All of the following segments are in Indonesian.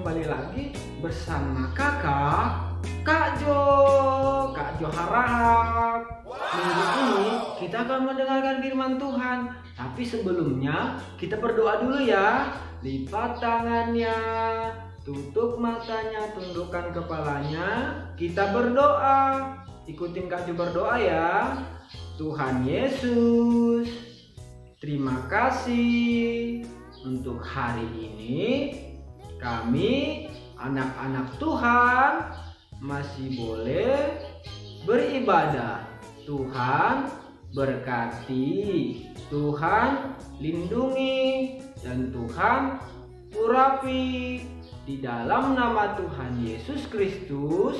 kembali lagi bersama Kak Jo Harahap. Minggu ini kita akan mendengarkan firman Tuhan. Tapi sebelumnya kita berdoa dulu ya. Lipat tangannya, tutup matanya, tundukkan kepalanya. Kita berdoa. Ikutin Kak Jo berdoa ya. Tuhan Yesus, terima kasih untuk hari ini. Kami anak-anak Tuhan masih boleh beribadah. Tuhan berkati, Tuhan lindungi, dan Tuhan urapi. Di dalam nama Tuhan Yesus Kristus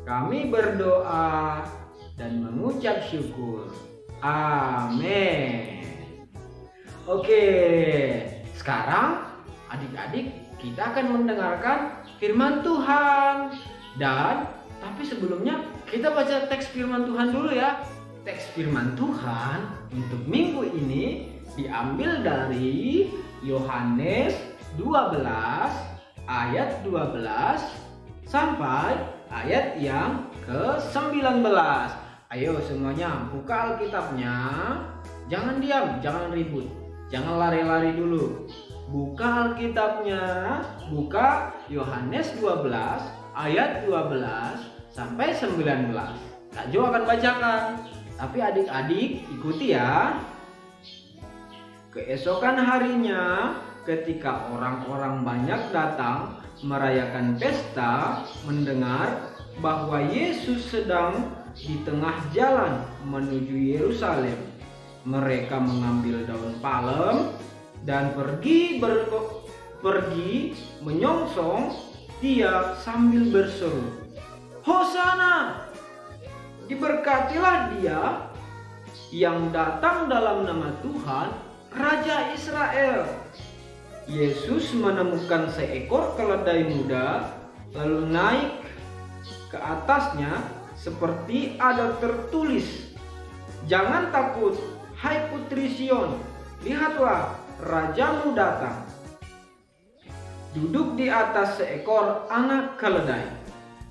kami berdoa dan mengucap syukur. Amin. Oke, sekarang adik-adik kita akan mendengarkan firman Tuhan. Tapi sebelumnya kita baca teks firman Tuhan dulu ya. Teks firman Tuhan untuk minggu ini diambil dari Yohanes 12 ayat 12 sampai ayat yang ke-19. Ayo semuanya buka Alkitabnya. Jangan diam, jangan ribut, jangan lari-lari dulu. Buka Alkitabnya, buka Yohanes 12 ayat 12 sampai 19. Kak Jo akan bacakan, tapi adik-adik ikuti ya. Keesokan harinya, ketika orang-orang banyak datang merayakan pesta, mendengar bahwa Yesus sedang di tengah jalan menuju Yerusalem, mereka mengambil daun palem dan pergi menyongsong dia sambil berseru, Hosana! Diberkatilah dia yang datang dalam nama Tuhan, Raja Israel. Yesus menemukan seekor keledai muda, lalu naik ke atasnya seperti ada tertulis, Jangan takut, hai putri Sion, lihatlah rajamu datang. Duduk di atas seekor anak keledai.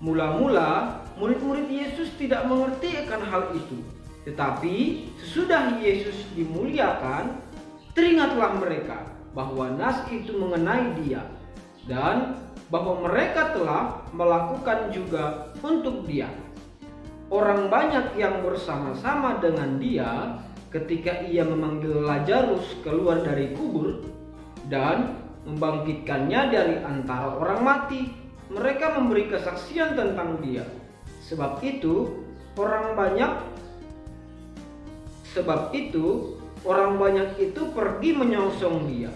Mula-mula murid-murid Yesus tidak mengerti akan hal itu. Tetapi sesudah Yesus dimuliakan, teringatlah mereka bahwa nas itu mengenai dia, dan bahwa mereka telah melakukan juga untuk dia. Orang banyak yang bersama-sama dengan dia ketika ia memanggil Lazarus keluar dari kubur dan membangkitkannya dari antara orang mati. Mereka memberi kesaksian tentang dia. Sebab itu orang banyak itu pergi menyongsong dia,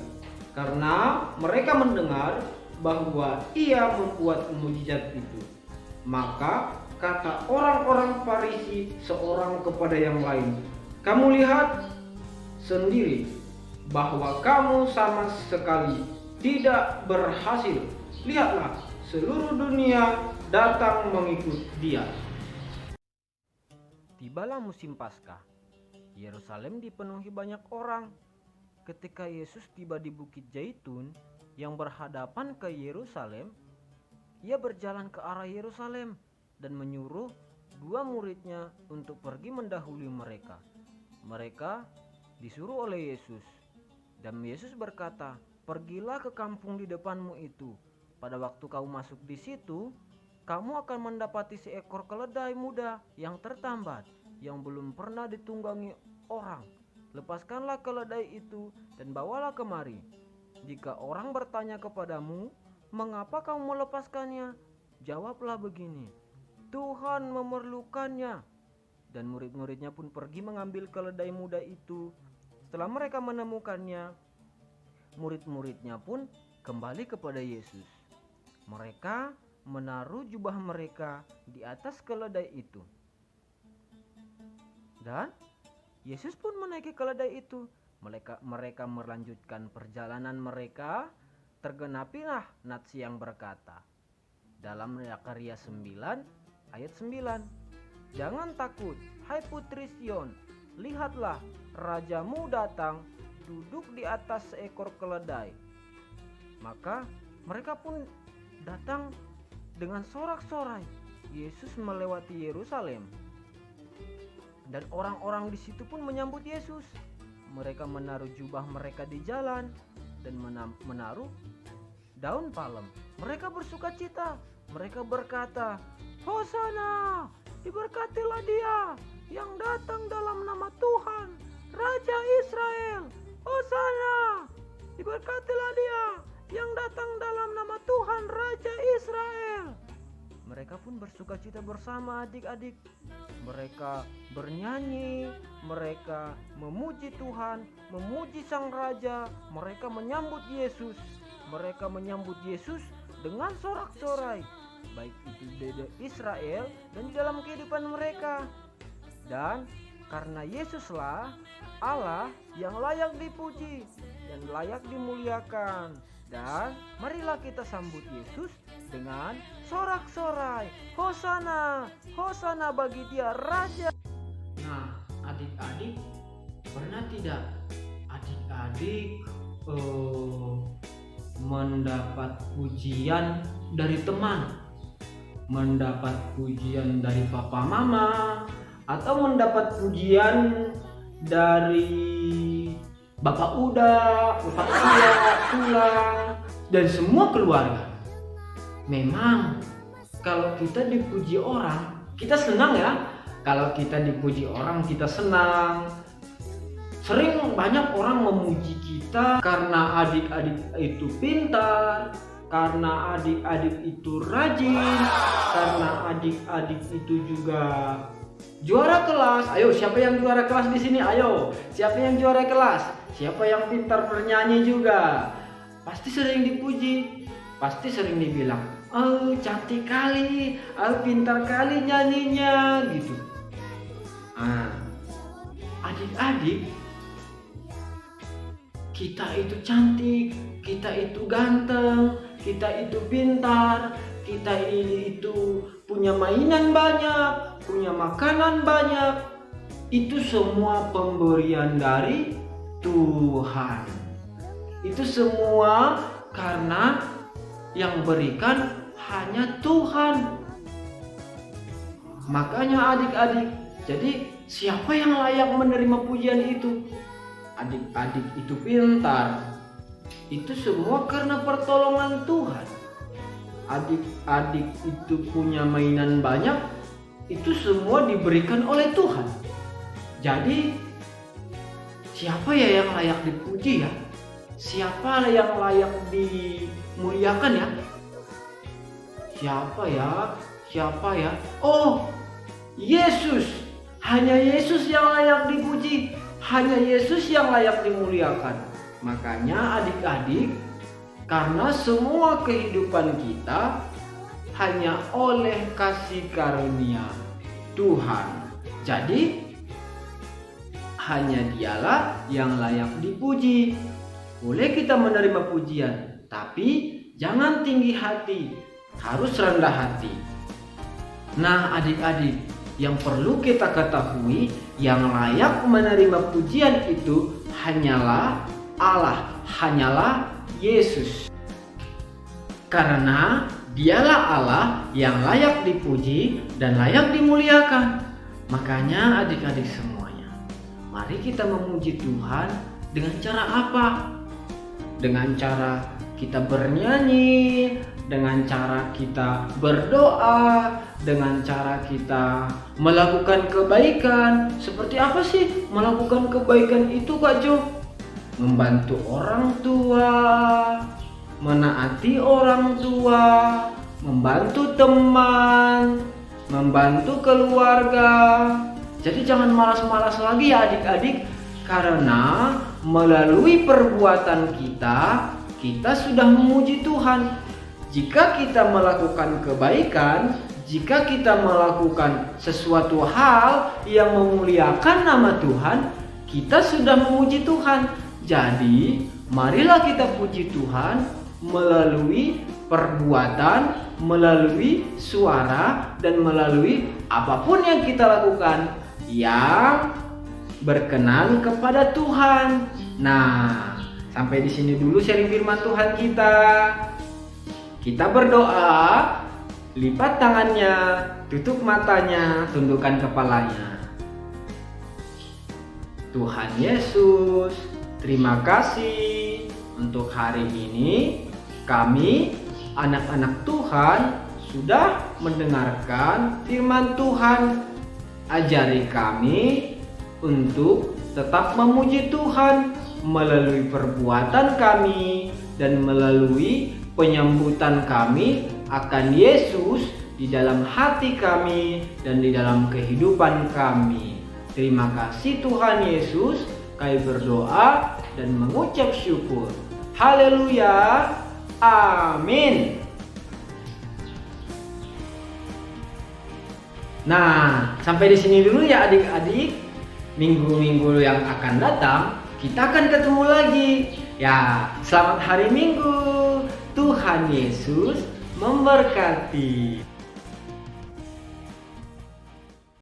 karena mereka mendengar bahwa ia membuat mukjizat itu. Maka kata orang-orang Farisi seorang kepada yang lain, kamu lihat sendiri bahwa kamu sama sekali tidak berhasil. Lihatlah, seluruh dunia datang mengikut dia. Tibalah musim Paskah. Yerusalem dipenuhi banyak orang. Ketika Yesus tiba di Bukit Zaitun yang berhadapan ke Yerusalem, ia berjalan ke arah Yerusalem dan menyuruh 2 muridnya untuk pergi mendahului mereka. Mereka disuruh oleh Yesus, dan Yesus berkata, pergilah ke kampung di depanmu itu. Pada waktu kamu masuk di situ, kamu akan mendapati seekor keledai muda yang tertambat, yang belum pernah ditunggangi orang. Lepaskanlah keledai itu dan bawalah kemari. Jika orang bertanya kepadamu, mengapa kamu melepaskannya? Jawablah begini, Tuhan memerlukannya. Dan murid-muridnya pun pergi mengambil keledai muda itu. Setelah mereka menemukannya, murid-muridnya pun kembali kepada Yesus. Mereka menaruh jubah mereka di atas keledai itu. Dan Yesus pun menaiki keledai itu. Mereka melanjutkan perjalanan mereka. Tergenapilah nats yang berkata dalam Karya 9 ayat 9, Jangan takut, hai putri Sion, lihatlah rajamu datang duduk di atas seekor keledai. Maka Mereka pun datang dengan sorak-sorai. Yesus melewati Yerusalem. Dan orang-orang di situ pun menyambut Yesus. Mereka menaruh jubah mereka di jalan dan menaruh daun palem. Mereka bersuka cita. Mereka berkata, "Hosana, diberkatilah Dia yang datang dalam nama Tuhan, Raja Israel. Hosana, diberkatilah Dia yang datang dalam nama Tuhan, Raja Israel." Mereka pun bersuka cita bersama adik-adik. Mereka bernyanyi, mereka memuji Tuhan, memuji Sang Raja. Mereka menyambut Yesus. Mereka menyambut Yesus dengan sorak-sorai, baik itu di Israel dan di dalam kehidupan mereka. Dan karena Yesuslah Allah yang layak dipuji dan layak dimuliakan. Dan marilah kita sambut Yesus dengan sorak-sorai. Hosana, Hosana bagi Dia Raja. Nah, adik-adik, pernah tidak adik-adik mendapat pujian dari teman, mendapat pujian dari papa mama, atau mendapat pujian dari bapak uda, bapak iya, tulang, dan semua keluarga? Memang kalau kita dipuji orang, kita senang ya. Kalau kita dipuji orang, kita senang. Sering banyak orang memuji kita karena adik-adik itu pintar, karena adik-adik itu rajin, karena adik-adik itu juga juara kelas. Ayo, siapa yang juara kelas di sini? Ayo, siapa yang juara kelas? Siapa yang pintar bernyanyi juga? Pasti sering dipuji, pasti sering dibilang, "Oh, cantik kali, oh, pintar kali nyanyinya," gitu. Nah, adik-adik, kita itu cantik, kita itu ganteng, kita itu pintar, kita itu punya mainan banyak, punya makanan banyak. Itu semua pemberian dari Tuhan. Itu semua karena yang berikan hanya Tuhan. Makanya adik-adik, jadi siapa yang layak menerima pujian itu? Adik-adik itu pintar, itu semua karena pertolongan Tuhan. Adik-adik itu punya mainan banyak, itu semua diberikan oleh Tuhan. Jadi siapa ya yang layak dipuji ya? Siapa yang layak dimuliakan ya? Siapa ya? Siapa ya? Oh, Yesus. Hanya Yesus yang layak dipuji, hanya Yesus yang layak dimuliakan. Makanya adik-adik, karena semua kehidupan kita hanya oleh kasih karunia Tuhan. Jadi hanya Dialah yang layak dipuji. Boleh kita menerima pujian, tapi jangan tinggi hati, harus rendah hati. Nah adik-adik, yang perlu kita ketahui, yang layak menerima pujian itu hanyalah Allah, hanyalah Yesus. Karena Dialah Allah yang layak dipuji dan layak dimuliakan. Makanya adik-adik semuanya, mari kita memuji Tuhan dengan cara apa? Dengan cara kita bernyanyi, dengan cara kita berdoa, dengan cara kita melakukan kebaikan. Seperti apa sih melakukan kebaikan itu, Kak Jo? Membantu orang tua, menaati orang tua, membantu teman, membantu keluarga. Jadi jangan malas-malas lagi ya adik-adik, karena melalui perbuatan kita sudah memuji Tuhan. Jika kita melakukan kebaikan, jika kita melakukan sesuatu hal yang memuliakan nama Tuhan, kita sudah memuji Tuhan. Jadi, marilah kita puji Tuhan melalui perbuatan, melalui suara, dan melalui apapun yang kita lakukan yang berkenan kepada Tuhan. Nah, sampai di sini dulu sharing firman Tuhan kita. Kita berdoa, lipat tangannya, tutup matanya, tundukkan kepalanya. Tuhan Yesus, terima kasih untuk hari ini. Kami, anak-anak Tuhan, sudah mendengarkan firman Tuhan. Ajari kami untuk tetap memuji Tuhan melalui perbuatan kami dan melalui penyambutan kami akan Yesus di dalam hati kami dan di dalam kehidupan kami. Terima kasih Tuhan Yesus, kami berdoa dan mengucap syukur. Haleluya. Amin. Nah, sampai di sini dulu ya adik-adik. Minggu-minggu yang akan datang kita akan ketemu lagi. Ya, selamat hari Minggu. Tuhan Yesus memberkati.